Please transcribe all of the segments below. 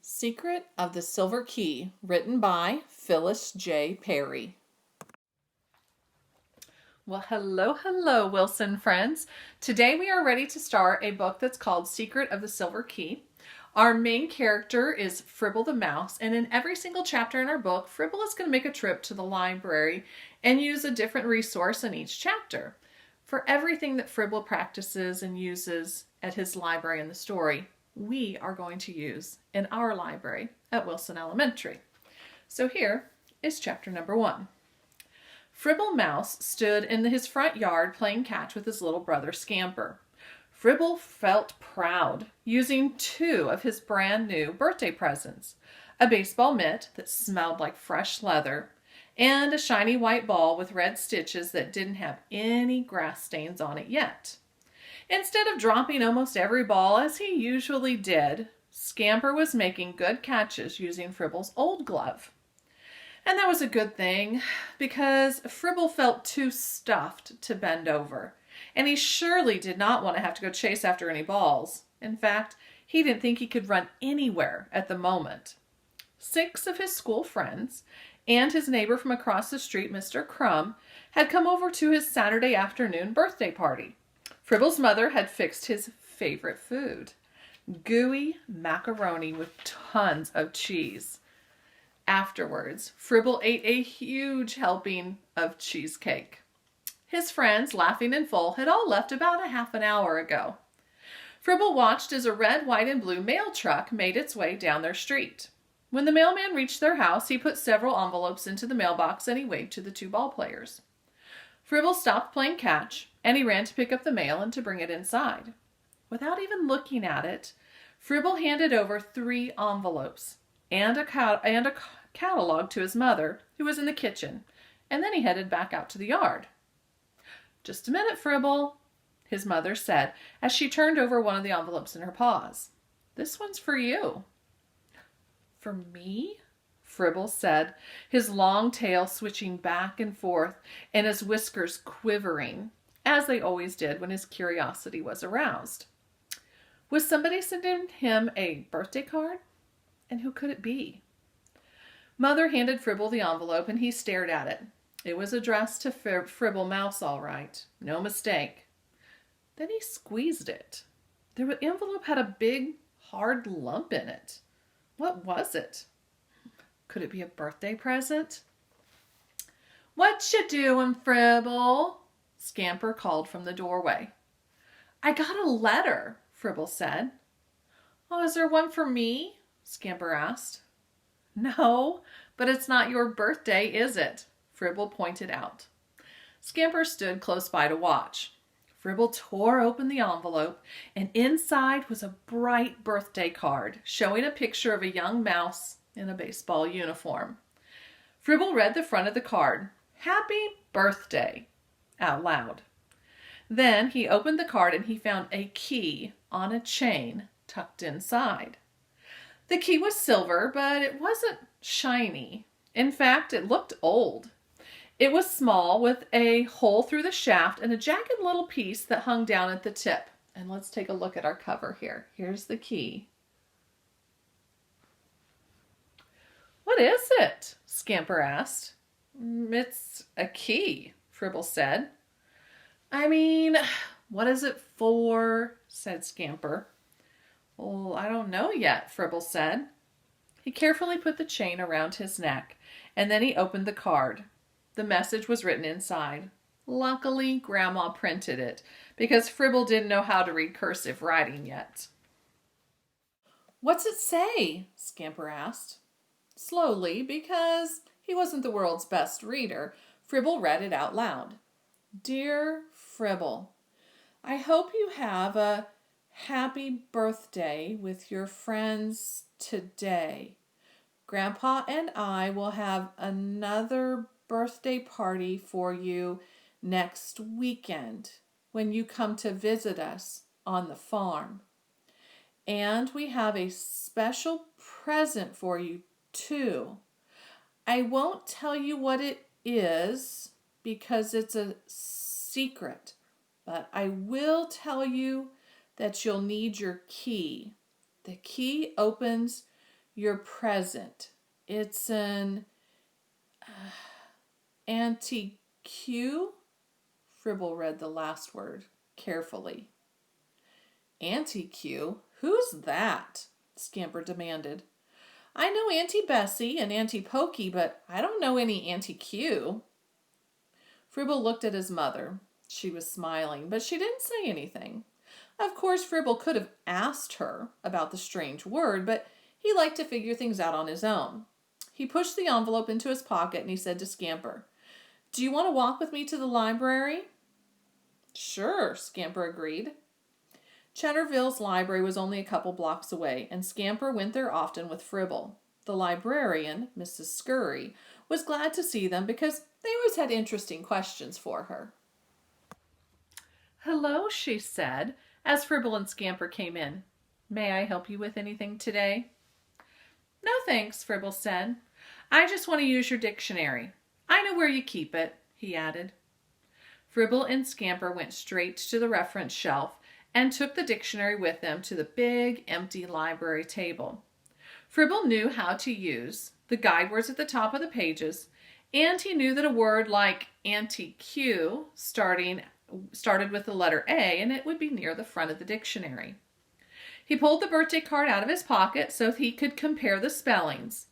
Secret of the Silver Key, written by Phyllis J. Perry. Well, hello, Wilson friends. Today we are ready to start a book that's called Secret of the Silver Key. Our main character is Fribble the Mouse, and in every single chapter in our book, Fribble is going to make a trip to the library and use a different resource in each chapter. For everything that Fribble practices and uses at his library in the story, we are going to use in our library at Wilson Elementary. So here is chapter number 1. Fribble Mouse stood in his front yard playing catch with his little brother Scamper. Fribble felt proud, using 2 of his brand new birthday presents, a baseball mitt that smelled like fresh leather, and a shiny white ball with red stitches that didn't have any grass stains on it yet. Instead of dropping almost every ball as he usually did, Scamper was making good catches using Fribble's old glove. And that was a good thing, because Fribble felt too stuffed to bend over, and he surely did not want to have to go chase after any balls. In fact, he didn't think he could run anywhere at the moment. 6 of his school friends and his neighbor from across the street, Mr. Crumb, had come over to his Saturday afternoon birthday party. Fribble's mother had fixed his favorite food, gooey macaroni with tons of cheese. Afterwards, Fribble ate a huge helping of cheesecake. His friends, laughing and full, had all left about a half an hour ago. Fribble watched as a red, white, and blue mail truck made its way down their street. When the mailman reached their house, he put several envelopes into the mailbox and he waved to the 2 ball players. Fribble stopped playing catch, and he ran to pick up the mail and to bring it inside. Without even looking at it, Fribble handed over 3 envelopes and a catalog to his mother, who was in the kitchen, and then he headed back out to the yard. "Just a minute, Fribble," his mother said as she turned over one of the envelopes in her paws. "This one's for you." "For me?" Fribble said, his long tail switching back and forth and his whiskers quivering, as they always did when his curiosity was aroused. Was somebody sending him a birthday card? And who could it be? Mother handed Fribble the envelope and he stared at it. It was addressed to Fribble Mouse, all right. No mistake. Then he squeezed it. The envelope had a big, hard lump in it. What was it? Could it be a birthday present? "What you doing, Fribble?" Scamper called from the doorway. "I got a letter," Fribble said. "Oh, is there one for me?" Scamper asked. "No, but it's not your birthday, is it?" Fribble pointed out. Scamper stood close by to watch. Fribble tore open the envelope, and inside was a bright birthday card showing a picture of a young mouse in a baseball uniform. Fribble read the front of the card, "Happy Birthday," out loud. Then he opened the card and he found a key on a chain tucked inside. The key was silver, but it wasn't shiny. In fact, it looked old. It was small, with a hole through the shaft and a jagged little piece that hung down at the tip. And let's take a look at our cover here. Here's the key. "What is it?" Scamper asked. "It's a key," Fribble said. "I mean, what is it for?" said Scamper. "Well, I don't know yet," Fribble said. He carefully put the chain around his neck, and then he opened the card. The message was written inside. Luckily, Grandma printed it, because Fribble didn't know how to read cursive writing yet. "What's it say?" Scamper asked. Slowly, because he wasn't the world's best reader, Fribble read it out loud. "Dear Fribble, I hope you have a happy birthday with your friends today. Grandpa and I will have another birthday party for you next weekend when you come to visit us on the farm. And we have a special present for you too. I won't tell you what it is because it's a secret, but I will tell you that you'll need your key. The key opens You're present. It's an anti-Q. Fribble read the last word carefully. Auntie-Q? Who's that? Scamper demanded. I know Auntie Bessie and Auntie Pokey, but I don't know any Auntie Q. Fribble looked at his mother. She was smiling, but she didn't say anything. Of course, Fribble could have asked her about the strange word, but he liked to figure things out on his own. He pushed the envelope into his pocket and he said to Scamper, Do you want to walk with me to the library? Sure, Scamper agreed. Cheddarville's library was only a couple blocks away, and Scamper went there often with Fribble. The librarian, Mrs. Scurry, was glad to see them because they always had interesting questions for her. Hello, she said, as Fribble and Scamper came in. May I help you with anything today? No thanks, Fribble said. I just want to use your dictionary. I know where you keep it, he added. Fribble and Scamper went straight to the reference shelf and took the dictionary with them to the big, empty library table. Fribble knew how to use the guide words at the top of the pages, and he knew that a word like anti-Q started with the letter A, and it would be near the front of the dictionary. He pulled the birthday card out of his pocket so he could compare the spellings,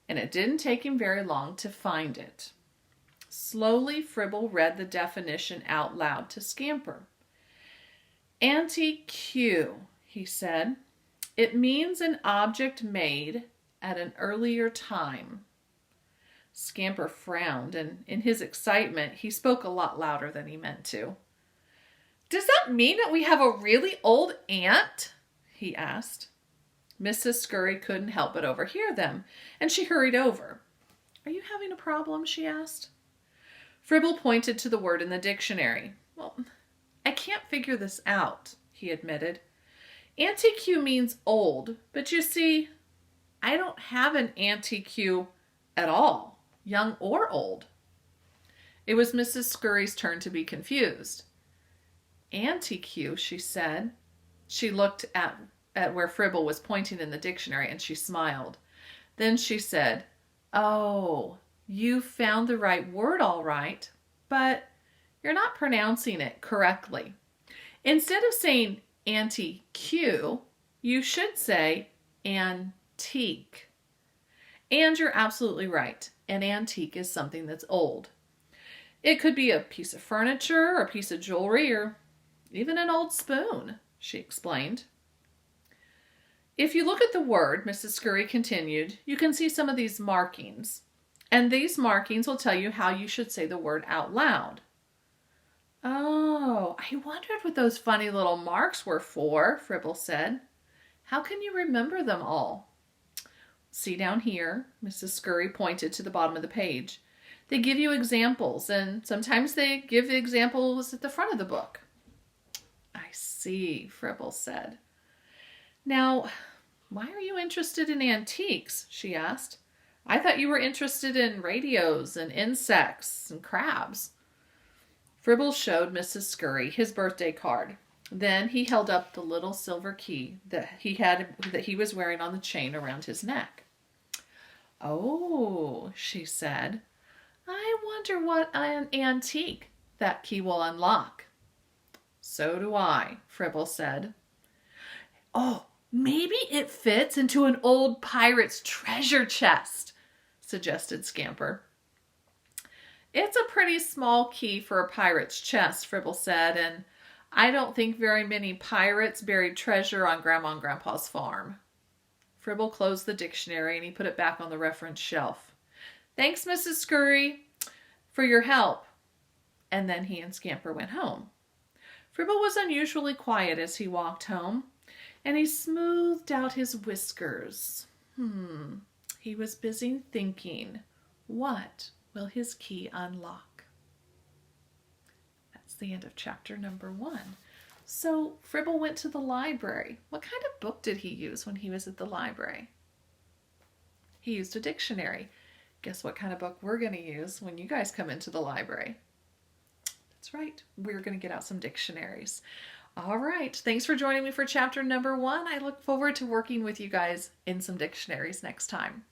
and it didn't take him very long to find it. Slowly, Fribble read the definition out loud to Scamper. Anti-Q, he said. It means an object made at an earlier time. Scamper frowned, and in his excitement, he spoke a lot louder than he meant to. Does that mean that we have a really old aunt? He asked. Mrs. Scurry couldn't help but overhear them, and she hurried over. Are you having a problem? She asked. Fribble pointed to the word in the dictionary. Well, I can't figure this out, he admitted. Anti-Q means old, but you see, I don't have an anti-Q at all, young or old. It was Mrs. Scurry's turn to be confused. Anti-Q, she said. She looked at where Fribble was pointing in the dictionary and she smiled. Then she said, Oh, you found the right word all right, but you're not pronouncing it correctly. Instead of saying anti-Q, you should say antique. And you're absolutely right. An antique is something that's old. It could be a piece of furniture, or a piece of jewelry, or even an old spoon, she explained. If you look at the word, Mrs. Scurry continued, you can see some of these markings. And these markings will tell you how you should say the word out loud. Oh, I wondered what those funny little marks were for, Fribble said. How can you remember them all? See down here, Mrs. Scurry pointed to the bottom of the page. They give you examples, and sometimes they give the examples at the front of the book. I see, Fribble said. Now, why are you interested in antiques? She asked. I thought you were interested in radios and insects and crabs. Fribble showed Mrs. Scurry his birthday card. Then he held up the little silver key that he was wearing on the chain around his neck. Oh, she said. I wonder what an antique that key will unlock. So do I, Fribble said. Oh, maybe it fits into an old pirate's treasure chest, suggested Scamper. It's a pretty small key for a pirate's chest, Fribble said, and I don't think very many pirates buried treasure on Grandma and Grandpa's farm. Fribble closed the dictionary and he put it back on the reference shelf. Thanks, Mrs. Scurry, for your help. And then he and Scamper went home. Fribble was unusually quiet as he walked home, and he smoothed out his whiskers. He was busy thinking, what will his key unlock? That's the end of chapter number 1. So Fribble went to the library. What kind of book did he use when he was at the library? He used a dictionary. Guess what kind of book we're going to use when you guys come into the library? That's right. We're going to get out some dictionaries. All right. Thanks for joining me for chapter number 1. I look forward to working with you guys in some dictionaries next time.